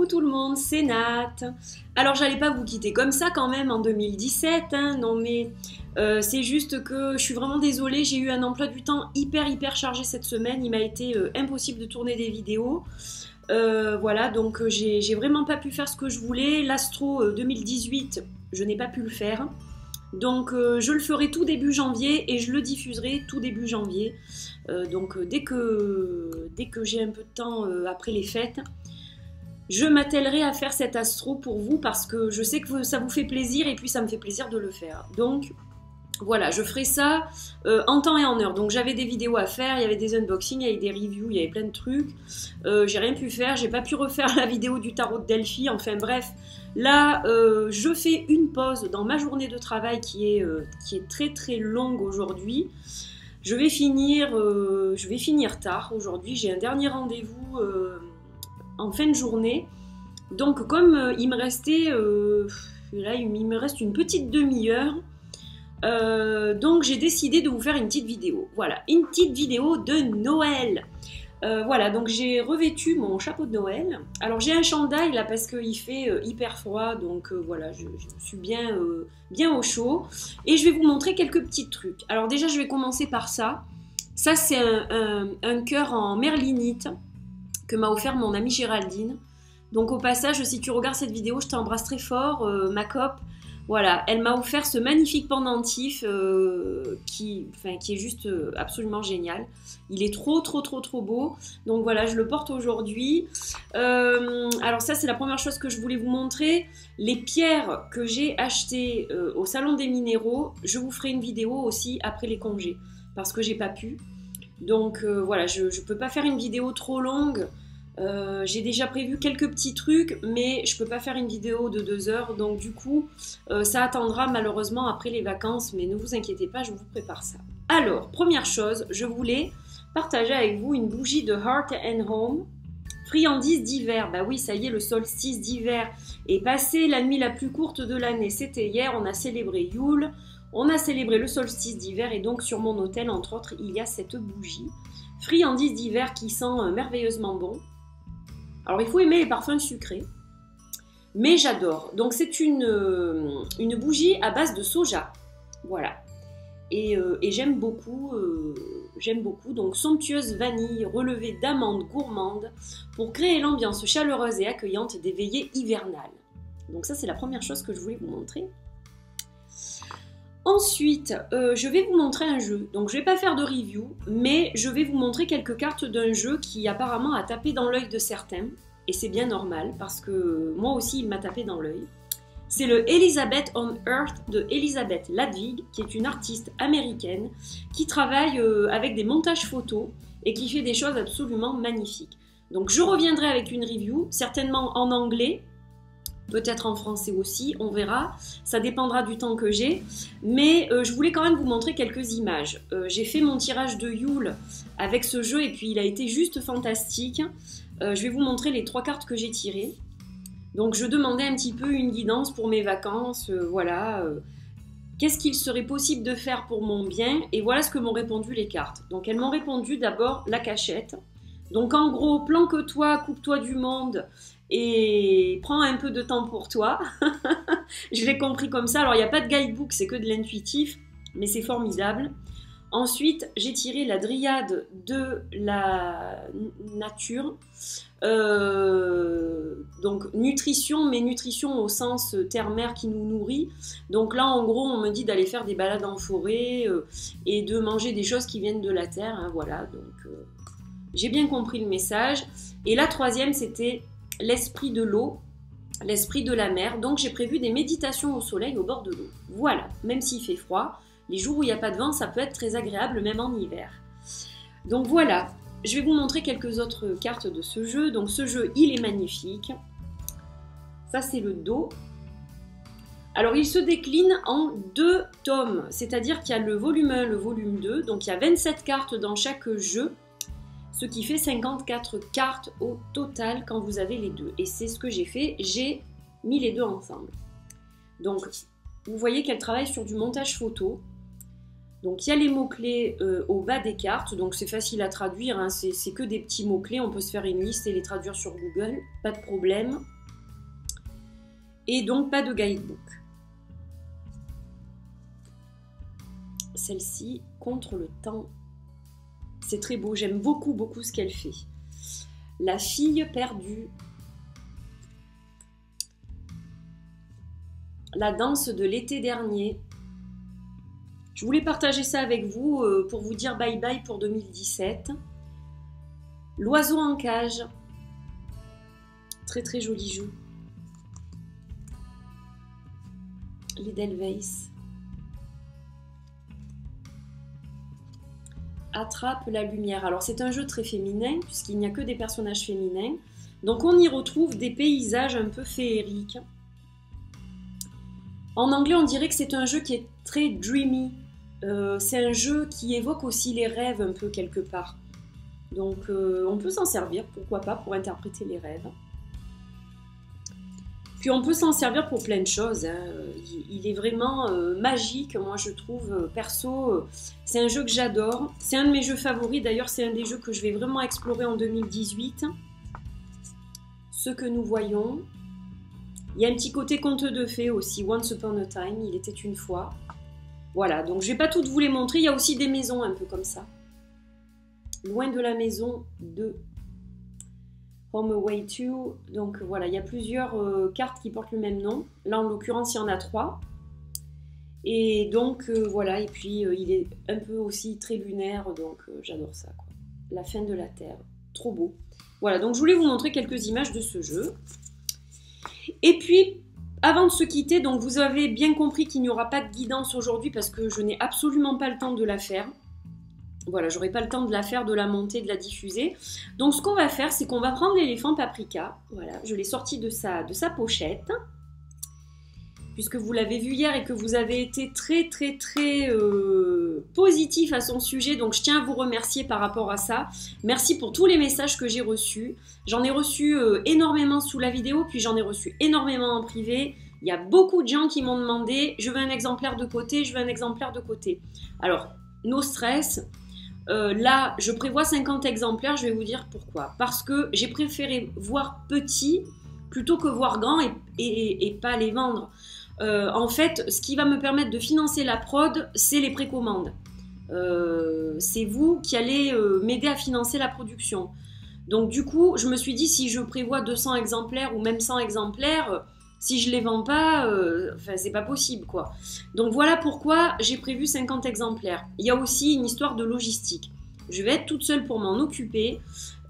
Coucou tout le monde, c'est Nat. Alors j'allais pas vous quitter comme ça quand même en 2017, hein, non mais c'est juste que je suis vraiment désolée, j'ai eu un emploi du temps hyper chargé cette semaine, il m'a été impossible de tourner des vidéos. Voilà, donc j'ai vraiment pas pu faire ce que je voulais. L'Astro 2018, je n'ai pas pu le faire. Donc je le ferai tout début janvier et je le diffuserai tout début janvier. Donc dès que j'ai un peu de temps après les fêtes, je m'attellerai à faire cet astro pour vous parce que je sais que ça vous fait plaisir et puis ça me fait plaisir de le faire. Donc voilà, je ferai ça en temps et en heure. Donc j'avais des vidéos à faire, il y avait des unboxings, il y avait des reviews, il y avait plein de trucs. J'ai rien pu faire, j'ai pas pu refaire la vidéo du tarot de Delphi, enfin bref. Là, je fais une pause dans ma journée de travail qui est très longue aujourd'hui. Je vais finir tard aujourd'hui, j'ai un dernier rendez-vous en fin de journée. Donc comme il me restait, là il me reste une petite demi-heure, donc j'ai décidé de vous faire une petite vidéo. Voilà, une petite vidéo de Noël. Voilà, donc j'ai revêtu mon chapeau de Noël. Alors j'ai un chandail là parce qu'il fait hyper froid, donc voilà, je suis bien au chaud. Et je vais vous montrer quelques petits trucs. Alors déjà je vais commencer par ça. Ça c'est un cœur en merlinite que m'a offert mon amie Géraldine. Donc au passage, si tu regardes cette vidéo, je t'embrasse très fort, ma cope. Voilà, elle m'a offert ce magnifique pendentif qui est juste absolument génial. Il est trop beau. Donc voilà, je le porte aujourd'hui. Alors ça, c'est la première chose que je voulais vous montrer. Les pierres que j'ai achetées au Salon des Minéraux, je vous ferai une vidéo aussi après les congés. Parce que j'ai pas pu. Donc voilà, je ne peux pas faire une vidéo trop longue. J'ai déjà prévu quelques petits trucs, mais je peux pas faire une vidéo de 2 heures, donc du coup ça attendra malheureusement après les vacances, mais ne vous inquiétez pas, je vous prépare ça. Alors, première chose, je voulais partager avec vous une bougie de Hearth and Home, friandise d'hiver. Bah oui, ça y est, le solstice d'hiver est passé, la nuit la plus courte de l'année, c'était hier, on a célébré Yule, on a célébré le solstice d'hiver, et donc sur mon hôtel, entre autres, il y a cette bougie, friandise d'hiver qui sent merveilleusement bon. Alors, il faut aimer les parfums sucrés, mais j'adore. Donc, c'est une bougie à base de soja. Voilà. Et j'aime beaucoup. Donc, somptueuse vanille relevée d'amandes gourmandes pour créer l'ambiance chaleureuse et accueillante des veillées hivernales. Donc, ça, c'est la première chose que je voulais vous montrer. Ensuite, je vais vous montrer un jeu. Donc, je ne vais pas faire de review, mais je vais vous montrer quelques cartes d'un jeu qui apparemment a tapé dans l'œil de certains. Et c'est bien normal, parce que moi aussi, il m'a tapé dans l'œil. C'est le Elizabeth on Earth de Elizabeth Ladvig, qui est une artiste américaine qui travaille avec des montages photos et qui fait des choses absolument magnifiques. Donc, je reviendrai avec une review, certainement en anglais, peut-être en français aussi, on verra, ça dépendra du temps que j'ai, mais je voulais quand même vous montrer quelques images. J'ai fait mon tirage de Yule avec ce jeu et puis il a été juste fantastique. Je vais vous montrer les 3 cartes que j'ai tirées. Donc je demandais un petit peu une guidance pour mes vacances, voilà, qu'est-ce qu'il serait possible de faire pour mon bien, et voilà ce que m'ont répondu les cartes. Donc elles m'ont répondu d'abord la cachette. Donc en gros, planque-toi, coupe-toi du monde et prends un peu de temps pour toi. Je l'ai compris comme ça. Alors il n'y a pas de guidebook, c'est que de l'intuitif, mais c'est formidable. Ensuite, j'ai tiré la dryade de la nature. Donc nutrition, mais nutrition au sens terre-mer qui nous nourrit. Donc là, en gros, on me dit d'aller faire des balades en forêt et de manger des choses qui viennent de la terre. Hein, voilà, donc j'ai bien compris le message. Et la troisième, c'était l'esprit de l'eau, l'esprit de la mer. Donc j'ai prévu des méditations au soleil au bord de l'eau. Voilà, même s'il fait froid, les jours où il n'y a pas de vent, ça peut être très agréable, même en hiver. Donc voilà, je vais vous montrer quelques autres cartes de ce jeu. Donc ce jeu, il est magnifique. Ça, c'est le dos. Alors, il se décline en 2 tomes, c'est-à-dire qu'il y a le volume 1, le volume 2. Donc il y a 27 cartes dans chaque jeu, ce qui fait 54 cartes au total quand vous avez les deux. Et c'est ce que j'ai fait, j'ai mis les deux ensemble. Donc, vous voyez qu'elle travaille sur du montage photo. Donc il y a les mots-clés au bas des cartes, donc c'est facile à traduire, hein, c'est que des petits mots-clés, on peut se faire une liste et les traduire sur Google, pas de problème. Et donc pas de guidebook. Celle-ci, contre le temps. C'est très beau, j'aime beaucoup, beaucoup ce qu'elle fait. La fille perdue. La danse de l'été dernier. Je voulais partager ça avec vous pour vous dire bye bye pour 2017. L'oiseau en cage. Très très joli jeu. L'Edelweiss. Attrape la lumière. Alors c'est un jeu très féminin puisqu'il n'y a que des personnages féminins. Donc on y retrouve des paysages un peu féeriques. En anglais on dirait que c'est un jeu qui est très dreamy. C'est un jeu qui évoque aussi les rêves un peu quelque part. Donc on peut s'en servir, pourquoi pas, pour interpréter les rêves. Puis on peut s'en servir pour plein de choses. Hein. Il est vraiment magique, moi je trouve, perso, c'est un jeu que j'adore. C'est un de mes jeux favoris, d'ailleurs c'est un des jeux que je vais vraiment explorer en 2018. Ce que nous voyons. Il y a un petit côté conte de fées aussi, Once Upon a Time, il était une fois. Voilà, donc je ne vais pas toutes vous les montrer, il y a aussi des maisons un peu comme ça. Loin de la maison de Home Away To. Donc voilà, il y a plusieurs cartes qui portent le même nom. Là, en l'occurrence, il y en a 3. Et donc voilà, et puis il est un peu aussi très lunaire, donc j'adore ça, quoi. La fin de la Terre, trop beau. Voilà, donc je voulais vous montrer quelques images de ce jeu. Et puis, avant de se quitter, donc vous avez bien compris qu'il n'y aura pas de guidance aujourd'hui parce que je n'ai absolument pas le temps de la faire. Voilà, j'aurai pas le temps de la faire, de la monter, de la diffuser. Donc ce qu'on va faire, c'est qu'on va prendre l'éléphant Paprika. Voilà, je l'ai sorti de sa pochette. Puisque vous l'avez vu hier et que vous avez été très positif à son sujet. Donc je tiens à vous remercier par rapport à ça. Merci pour tous les messages que j'ai reçus. J'en ai reçu énormément sous la vidéo, puis j'en ai reçu énormément en privé. Il y a beaucoup de gens qui m'ont demandé, je veux un exemplaire de côté, je veux un exemplaire de côté. Alors, no stress. Là, je prévois 50 exemplaires, je vais vous dire pourquoi. Parce que j'ai préféré voir petit plutôt que voir grand et pas les vendre. En fait, ce qui va me permettre de financer la prod, c'est les précommandes. C'est vous qui allez m'aider à financer la production. Donc du coup, je me suis dit, si je prévois 200 exemplaires ou même 100 exemplaires, si je les vends pas, c'est pas possible, quoi. Donc voilà pourquoi j'ai prévu 50 exemplaires. Il y a aussi une histoire de logistique. Je vais être toute seule pour m'en occuper.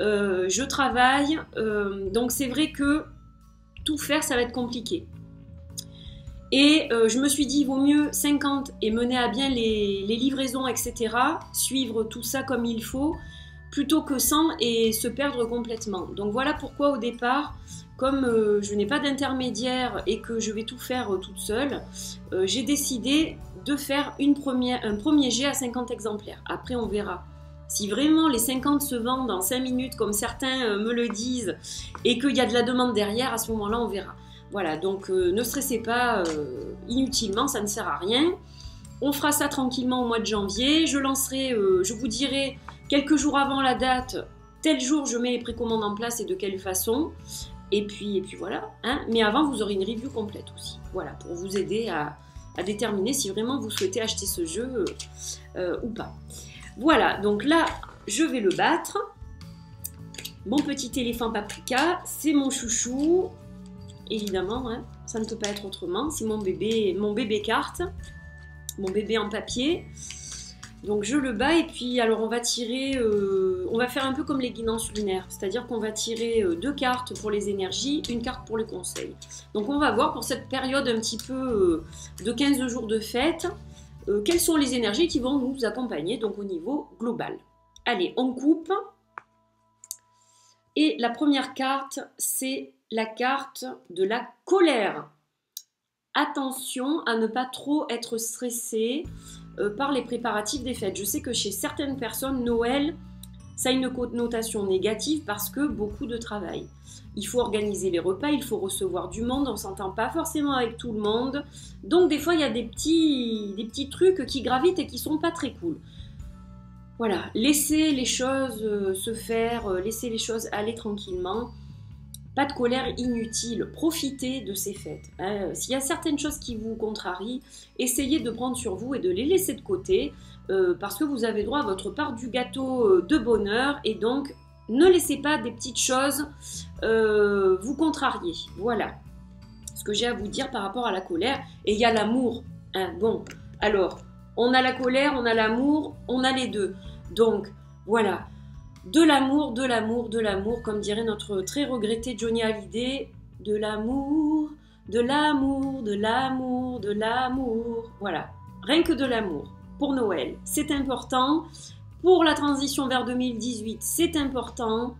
Je travaille. Donc c'est vrai que tout faire, ça va être compliqué. Et je me suis dit, il vaut mieux 50 et mener à bien les livraisons, etc. Suivre tout ça comme il faut, plutôt que 100 et se perdre complètement. Donc voilà pourquoi au départ, comme je n'ai pas d'intermédiaire et que je vais tout faire toute seule, j'ai décidé de faire un premier jet à 50 exemplaires. Après, on verra. Si vraiment les 50 se vendent en 5 minutes, comme certains me le disent, et qu'il y a de la demande derrière, à ce moment-là, on verra. Voilà, donc ne stressez pas inutilement, ça ne sert à rien. On fera ça tranquillement au mois de janvier. Je lancerai, je vous dirai quelques jours avant la date, tel jour je mets les précommandes en place et de quelle façon. Et puis voilà. Hein. Mais avant, vous aurez une review complète aussi. Voilà, pour vous aider à déterminer si vraiment vous souhaitez acheter ce jeu ou pas. Voilà, donc là, je vais le battre. Mon petit éléphant Paprika, c'est mon chouchou. Évidemment, hein, ça ne peut pas être autrement. C'est mon bébé carte, mon bébé en papier. Donc je le bats et puis alors on va tirer, on va faire un peu comme les guidances lunaires, c'est-à-dire qu'on va tirer 2 cartes pour les énergies, une carte pour les conseils. Donc on va voir pour cette période un petit peu de 15 jours de fête, quelles sont les énergies qui vont nous accompagner donc au niveau global. Allez, on coupe. Et la première carte, c'est la carte de la colère. Attention à ne pas trop être stressé par les préparatifs des fêtes. Je sais que chez certaines personnes, Noël, ça a une connotation négative parce que beaucoup de travail. Il faut organiser les repas, il faut recevoir du monde, on ne s'entend pas forcément avec tout le monde. Donc des fois, il y a des petits trucs qui gravitent et qui ne sont pas très cool. Voilà, laissez les choses se faire, laissez les choses aller tranquillement. Pas de colère inutile, profitez de ces fêtes. S'il y a certaines choses qui vous contrarient, essayez de prendre sur vous et de les laisser de côté, parce que vous avez droit à votre part du gâteau de bonheur, et donc ne laissez pas des petites choses vous contrarier. Voilà ce que j'ai à vous dire par rapport à la colère. Et il y a l'amour. Bon, alors, on a la colère, on a l'amour, on a les deux. Donc, voilà. De l'amour, de l'amour, de l'amour, comme dirait notre très regretté Johnny Hallyday. De l'amour, de l'amour, de l'amour, de l'amour. Voilà, rien que de l'amour. Pour Noël, c'est important. Pour la transition vers 2018, c'est important.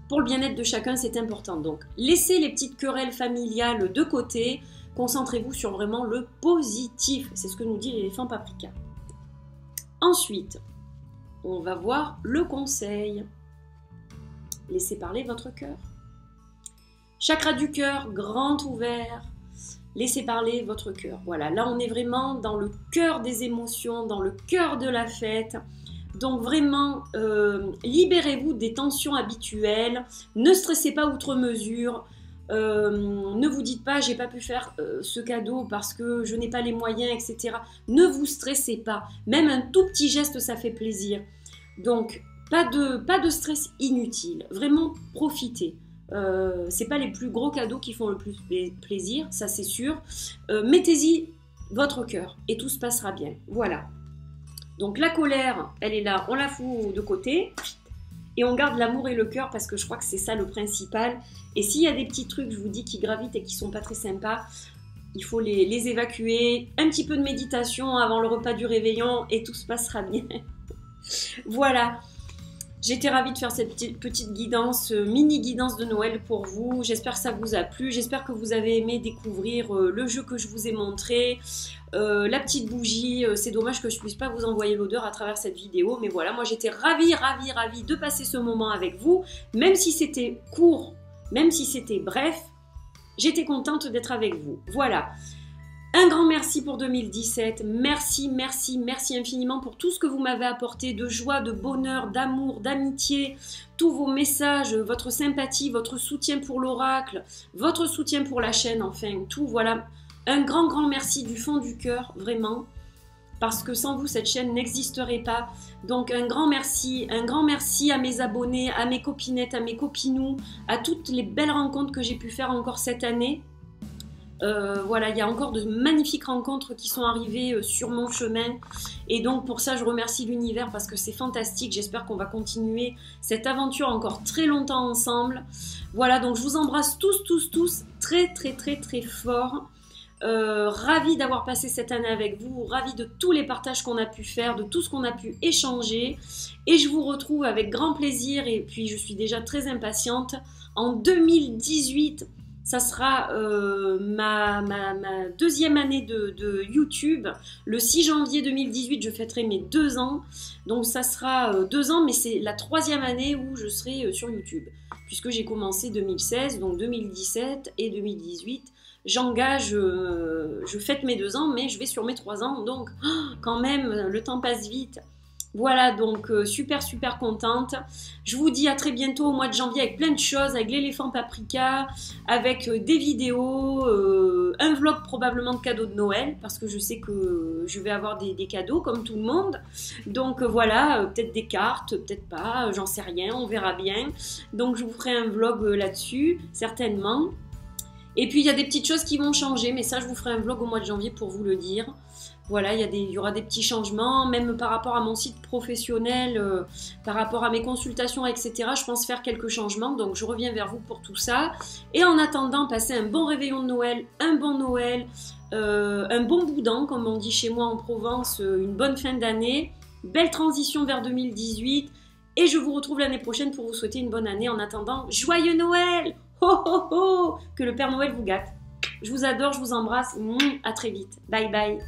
Pour le bien-être de chacun, c'est important. Donc, laissez les petites querelles familiales de côté. Concentrez-vous sur vraiment le positif. C'est ce que nous dit l'éléphant paprika. Ensuite, on va voir le conseil. Laissez parler votre cœur. Chakra du cœur, grand ouvert. Laissez parler votre cœur. Voilà, là on est vraiment dans le cœur des émotions, dans le cœur de la fête. Donc vraiment, libérez-vous des tensions habituelles. Ne stressez pas outre mesure. Ne vous dites pas j'ai pas pu faire ce cadeau parce que je n'ai pas les moyens, etc. Ne vous stressez pas. Même un tout petit geste, ça fait plaisir. Donc, pas de stress inutile. Vraiment, profitez. C'est pas les plus gros cadeaux qui font le plus plaisir, ça c'est sûr. Mettez-y votre cœur et tout se passera bien. Voilà. Donc la colère, elle est là, on la fout de côté. Et on garde l'amour et le cœur parce que je crois que c'est ça le principal. Et s'il y a des petits trucs, je vous dis, qui gravitent et qui sont pas très sympas, il faut les évacuer. Un petit peu de méditation avant le repas du réveillon et tout se passera bien. Voilà. J'étais ravie de faire cette petite guidance, mini guidance de Noël pour vous. J'espère que ça vous a plu. J'espère que vous avez aimé découvrir le jeu que je vous ai montré. La petite bougie, c'est dommage que je ne puisse pas vous envoyer l'odeur à travers cette vidéo. Mais voilà, moi j'étais ravie de passer ce moment avec vous. Même si c'était court, même si c'était bref, j'étais contente d'être avec vous. Voilà. Un grand merci pour 2017, merci infiniment pour tout ce que vous m'avez apporté de joie, de bonheur, d'amour, d'amitié, tous vos messages, votre sympathie, votre soutien pour l'oracle, votre soutien pour la chaîne, enfin tout, voilà. Un grand merci du fond du cœur, vraiment, parce que sans vous, cette chaîne n'existerait pas. Donc un grand merci à mes abonnés, à mes copinettes, à mes copinous, à toutes les belles rencontres que j'ai pu faire encore cette année. Voilà, il y a encore de magnifiques rencontres qui sont arrivées sur mon chemin et donc pour ça je remercie l'univers parce que c'est fantastique. J'espère qu'on va continuer cette aventure encore très longtemps ensemble. Voilà, donc je vous embrasse tous très fort. Ravie d'avoir passé cette année avec vous, ravie de tous les partages qu'on a pu faire, de tout ce qu'on a pu échanger et je vous retrouve avec grand plaisir et puis je suis déjà très impatiente en 2018. Ça sera ma deuxième année de YouTube. Le 6 janvier 2018, je fêterai mes 2 ans. Donc ça sera 2 ans, mais c'est la 3e année où je serai sur YouTube. Puisque j'ai commencé 2016, donc 2017 et 2018. J'engage, je fête mes 2 ans, mais je vais sur mes 3 ans. Donc quand même, le temps passe vite. Voilà, donc super contente. Je vous dis à très bientôt au mois de janvier avec plein de choses, avec l'éléphant paprika, avec des vidéos, un vlog probablement de cadeaux de Noël, parce que je sais que je vais avoir des cadeaux comme tout le monde. Donc voilà, peut-être des cartes, peut-être pas, j'en sais rien, on verra bien. Donc je vous ferai un vlog là-dessus, certainement. Et puis il y a des petites choses qui vont changer, mais ça je vous ferai un vlog au mois de janvier pour vous le dire. Voilà, il y aura des petits changements, même par rapport à mon site professionnel, par rapport à mes consultations, etc. Je pense faire quelques changements, donc je reviens vers vous pour tout ça. Et en attendant, passez un bon réveillon de Noël, un bon Noël, un bon boudin, comme on dit chez moi en Provence, une bonne fin d'année, belle transition vers 2018. Et je vous retrouve l'année prochaine pour vous souhaiter une bonne année. En attendant, joyeux Noël! Ho ho ho! Que le Père Noël vous gâte. Je vous adore, je vous embrasse. À très vite. Bye bye.